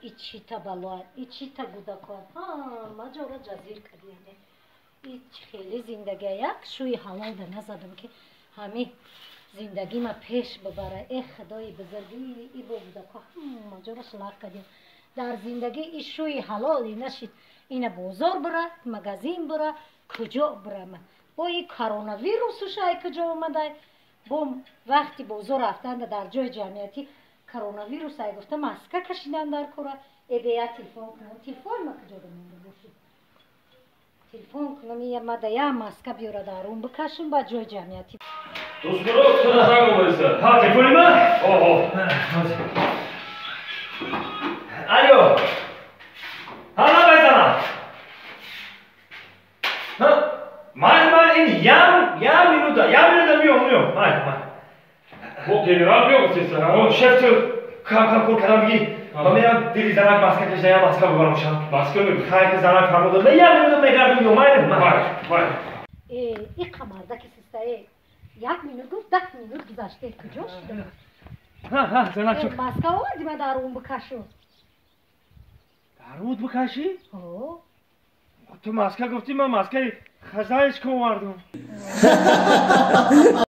ایچی تا بلوان ایچی تا گودکان مجارا جزیر کردیم ایچ خیلی زندگی یک شوی حلال ده نزدم که همه زندگی ما پیش ببره ای خدای بزرگی ای با گودکان مجارا شلاق کردیم در زندگی ای شوی حلالی نشید این بازار بره مغازین بره کجا بره من با این کرونا ویروسش ای کجا اومده با وقتی بازار رفتن در جای جمعیتی کرونا ویروس ای گفته ماسک کشیدن در کره ای بیا تلفن کنم تلفن ما کجا بمونده باشید تلفن کنم یه مده یه ماسک بیاره در اون بکشیم با جای جمعیتی دوست برو تو نزنگو بایسته ها تلفنی من؟ الو ها بزنم من این یه مینوت میام من با گنرال بیا گفتیسته ها شف تو کم کور کنم بگی من میرم دیری زنک ماسکه کشیدن یا ماسکه ببرمشم ماسکه بگو خواهی که زنک فرموده من یه مینوت میگردم میام این قمرده که سیسته یک مینوت گفت 10 مینوت گذشته کجا شده ها زنک چون ماسکه آوردی من در اون بکشم در رود بکشی؟ اوه تو ماسکه گفتی من ماسکه خزایش کن وردم